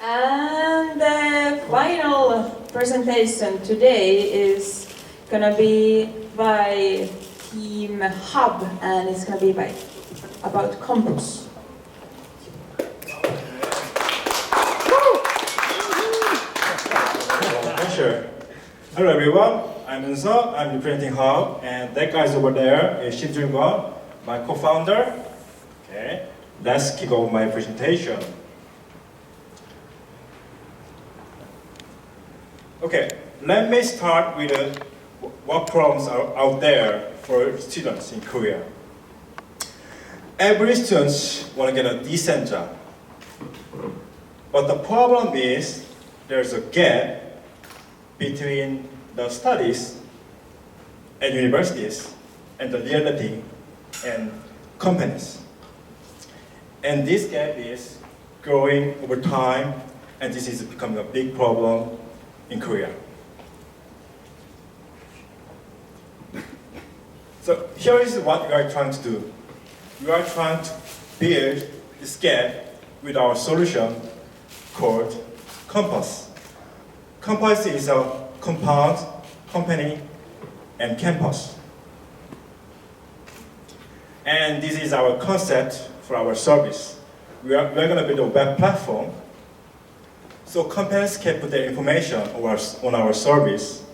And the final presentation today is gonna be by Team Hub, and it's gonna be about Compass. Sure. Hello everyone, I'm Unso, I'm representing Hub, and that guy over there is Shim my co-founder. Okay, let's kick off my presentation. Okay, let me start with what problems are out there for students in Korea. Every student want to get a decent job, but the problem is there's a gap between the studies at universities and the reality and companies. And this gap is growing over time, and this is becoming a big problem in Korea. So here is what we are trying to do. We are trying to build this gap with our solution called Compass. Compass is a compound, company, and campus. And this is our concept for our service. We're going to build a web platform so companies can put their information on our service.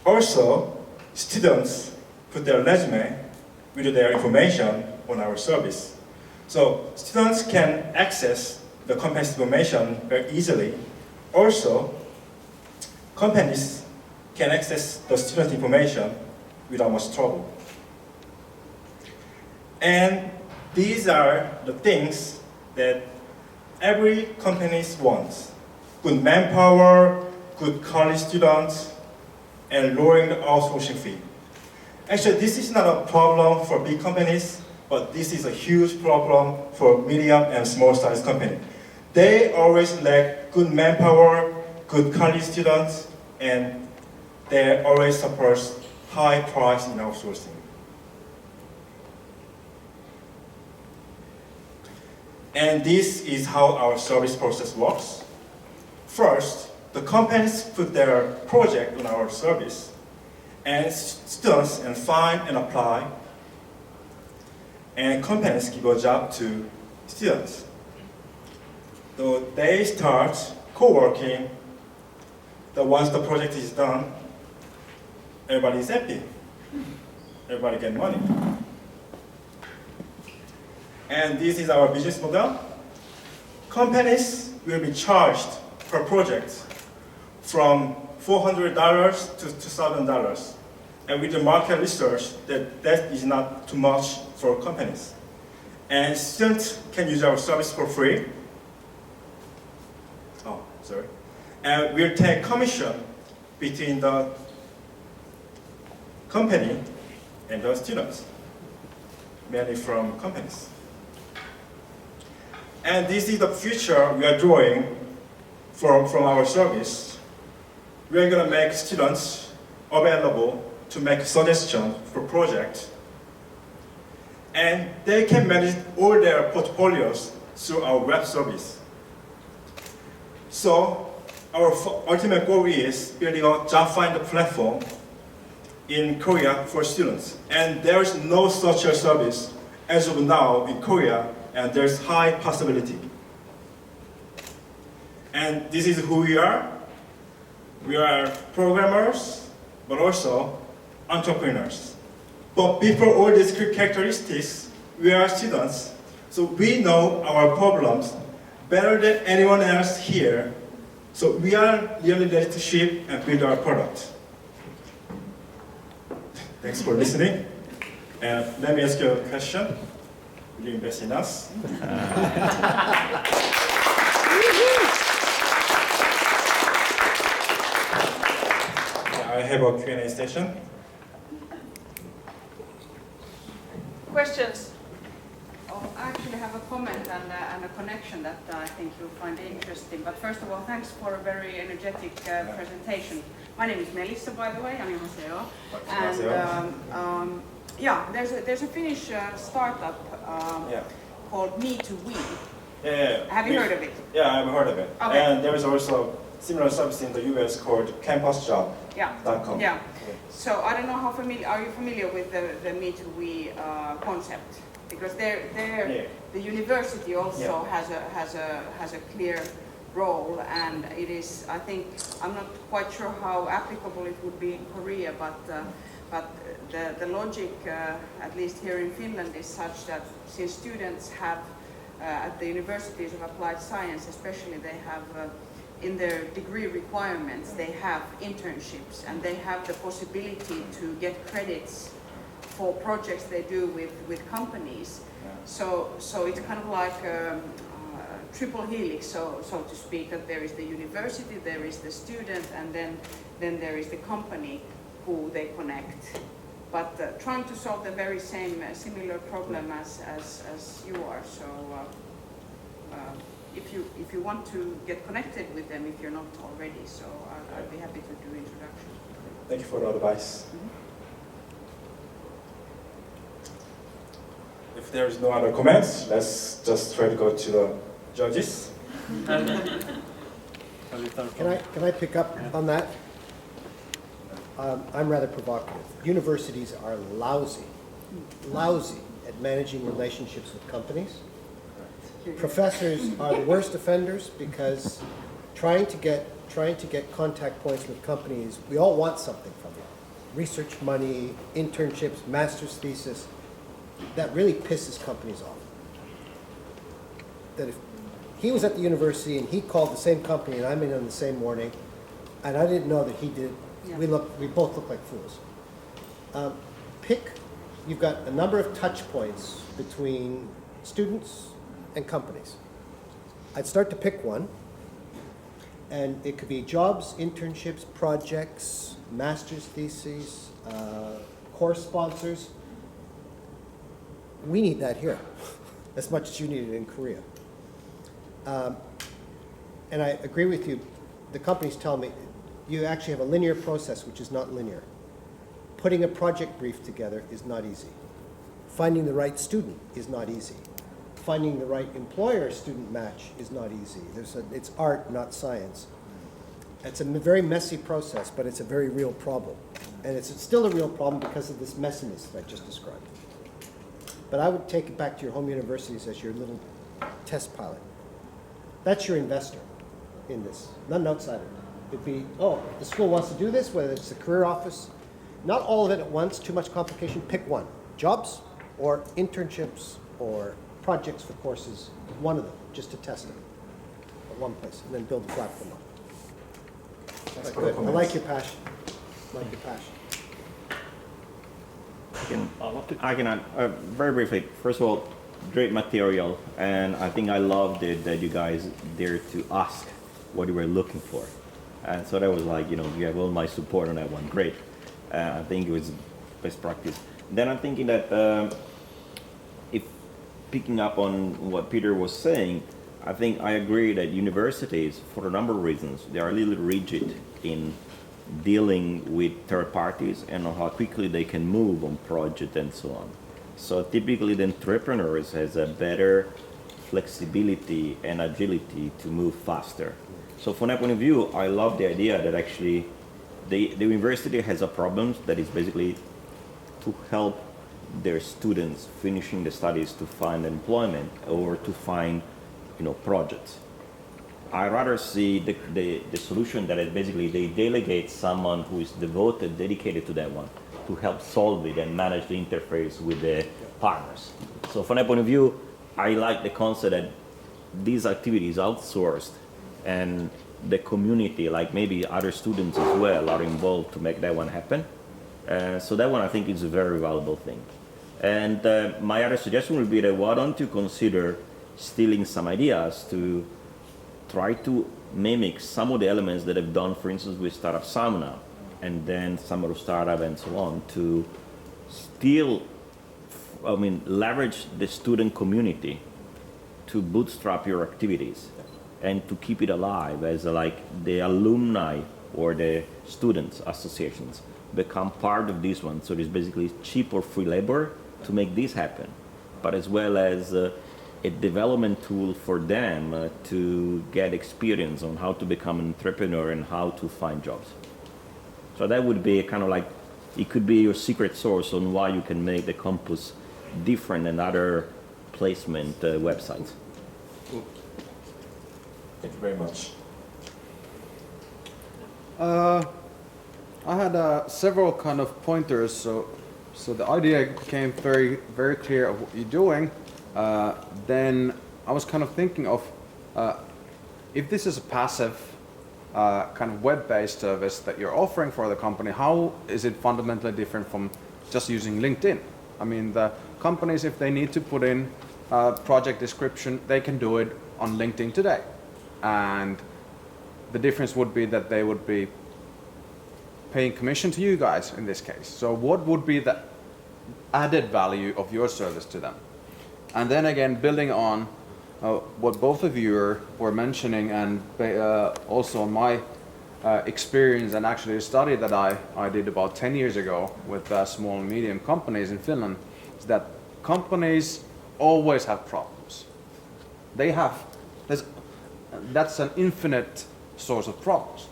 Also, students put their resume with their information on our service. So students can access the company's information very easily. Also, companies can access the student information without much trouble. And these are the things that every company wants. Good manpower, good college students, and lowering the outsourcing fee. Actually, this is not a problem for big companies, but this is a huge problem for medium and small-sized companies. They always lack good manpower, good college students, and they always suffer high price in outsourcing. And this is how our service process works. First, the companies put their project on our service, and students can find and apply, and companies give a job to students. So they start co-working. Once the project is done, everybody is happy. Everybody get money. And this is our business model. Companies will be charged per project from $400 to $2,000. And with the market research, that is not too much for companies. And students can use our service for free. And we'll take commission between the company and the students, mainly from companies. And this is the future we are drawing from our service. We are going to make students available to make suggestions for projects. And they can manage all their portfolios through our web service. So our ultimate goal is building a job finder platform in Korea for students. And there is no such a service as of now in Korea, and there's high possibility. And this is who we are. We are programmers, but also entrepreneurs. But before all these characteristics, we are students, so we know our problems better than anyone else here. So we are really ready to ship and build our product. Thanks for listening. And let me ask you a question. Will you invest in us? I have a Q&A session. Questions? I actually have a comment and a connection that I think you'll find interesting. But first of all, thanks for a very energetic presentation. My name is Melissa, by the way. 안녕하세요. And Yeah, there's a Finnish startup called Me to We, Yeah. Have you heard of it? Yeah, I've heard of it. Okay. And there is also similar service in the US called campusjob.com. Yeah. Yeah. So I don't know how familiar, are you familiar with the Me Too We concept? Because the university also has a clear role, and it is, I think, I'm not quite sure how applicable it would be in Korea, but the logic, at least here in Finland, is such that since students have at the universities of applied science, especially, they have in their degree requirements, they have internships, and they have the possibility to get credits for projects they do with companies. So it's kind of like a triple helix, so to speak, that there is the university, there is the student, and then there is the company who they connect. But trying to solve the very similar problem as you are. So if you want to get connected with them, if you're not already, so I'd be happy to do introduction. Thank you for the advice. If there's no other comments, let's just try to go to the judges. Can I pick up on that? I'm rather provocative. Universities are lousy at managing relationships with companies. Professors are the worst offenders because trying to get contact points with companies, we all want something from them. Research money, internships, master's thesis. That really pisses companies off. That if he was at the university and he called the same company and I'm in on the same morning, and I didn't know that he did, we both look like fools. You've got a number of touch points between students and companies. I'd start to pick one, and it could be jobs, internships, projects, master's theses, course sponsors. We need that here, as much as you need it in Korea. And I agree with you. The companies tell me you actually have a linear process, which is not linear. Putting a project brief together is not easy. Finding the right student is not easy. Finding the right employer-student match is not easy. It's art, not science. It's a very messy process, but it's a very real problem. And it's still a real problem because of this messiness that I just described. But I would take it back to your home universities as your little test pilot. That's your investor in this, not an outsider. It'd be, oh, the school wants to do this, whether it's the career office. Not all of it at once, too much complication. Pick one. Jobs or internships or projects for courses, one of them, just to test it at one place, and then build a platform up. Good. I like your passion. I can add very briefly. First of all, great material, and I think I loved it that you guys dared to ask what you were looking for, and so that was like, you have all my support on that one. Great. I think it was best practice. Then I'm thinking that if picking up on what Peter was saying, I think I agree that universities, for a number of reasons, they are a little rigid in dealing with third parties and on how quickly they can move on projects and so on. So typically the entrepreneurs has a better flexibility and agility to move faster. So from that point of view, I love the idea that actually the university has a problem that is basically to help their students finishing the studies to find employment or to find projects. I rather see the solution that is basically they delegate someone who is devoted, dedicated to that one, to help solve it and manage the interface with the partners. So from that point of view, I like the concept that these activities outsourced and the community, like maybe other students as well, are involved to make that one happen. So that one I think is a very valuable thing. And my other suggestion would be that why don't you consider stealing some ideas to try to mimic some of the elements that I've done, for instance, with Startup Sauna, and then some of the startup and so on, to still, leverage the student community to bootstrap your activities and to keep it alive as like the alumni or the students associations become part of this one. So there's basically cheap or free labor to make this happen, but as well as a development tool for them to get experience on how to become an entrepreneur and how to find jobs. So that would be kind of like, it could be your secret source on why you can make the campus different than other placement websites. Thank you very much. I had several kind of pointers, so the idea became very clear of what you're doing. Then I was kind of thinking of if this is a passive kind of web-based service that you're offering for the company, how is it fundamentally different from just using LinkedIn? I mean, the companies, if they need to put in a project description, they can do it on LinkedIn today. And the difference would be that they would be paying commission to you guys in this case. So what would be the added value of your service to them? And then again, building on what both of you were mentioning, and also on my experience and actually a study that I did about 10 years ago with small and medium companies in Finland, is that companies always have problems. That's an infinite source of problems.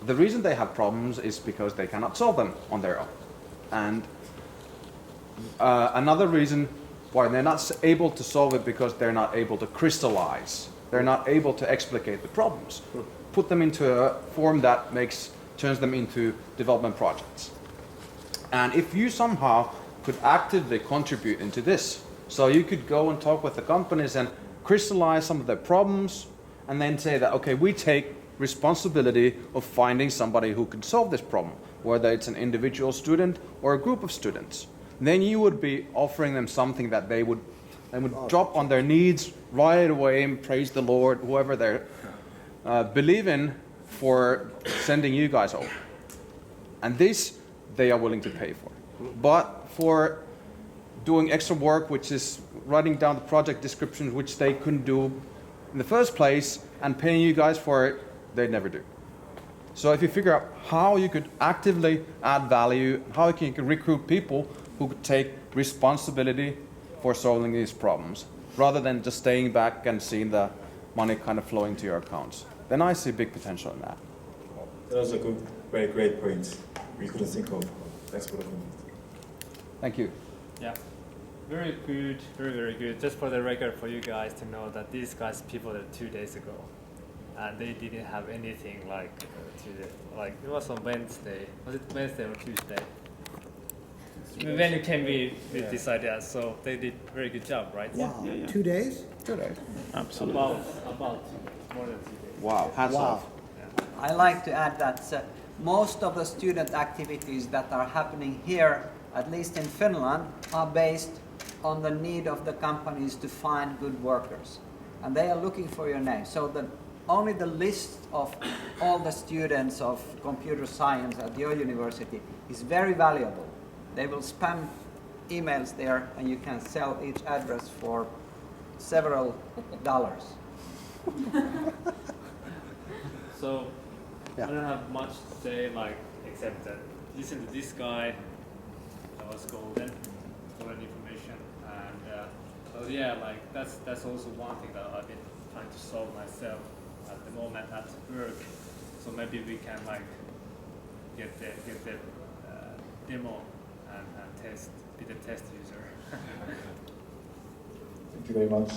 The reason they have problems is because they cannot solve them on their own. And another reason why they're not able to solve it because they're not able to crystallize. They're not able to explicate the problems. Put them into a form that turns them into development projects. And if you somehow could actively contribute into this, so you could go and talk with the companies and crystallize some of their problems, and then say that, okay, we take responsibility of finding somebody who can solve this problem, whether it's an individual student or a group of students. Then you would be offering them something that they would drop on their knees right away and praise the Lord, whoever they believe in, for sending you guys over. And this they are willing to pay for. But for doing extra work, which is writing down the project descriptions, which they couldn't do in the first place, and paying you guys for it, they'd never do. So if you figure out how you could actively add value, how you can recruit people who could take responsibility for solving these problems, rather than just staying back and seeing the money kind of flowing to your accounts, then I see big potential in that. That was a very great point. We couldn't think of. Thanks for the comment. Thank you. Yeah, very good, very good. Just for the record, for you guys to know that these guys people that 2 days ago, and they didn't have anything like it was on Wednesday. Was it Wednesday or Tuesday? When you came with this idea, so they did a very good job, right? Wow. Yeah. 2 days? 2 days. Absolutely. About more than 2 days. Wow. Hats off. I like to add that most of the student activities that are happening here, at least in Finland, are based on the need of the companies to find good workers. And they are looking for your name. So only the list of all the students of computer science at your university is very valuable. They will spam emails there, and you can sell each address for several dollars. So Yeah. I don't have much to say, except that listen to this guy. That was golden information, and that's also one thing that I've been trying to solve myself at the moment at work. So maybe we can get the demo and test, be the test user. Thank you very much.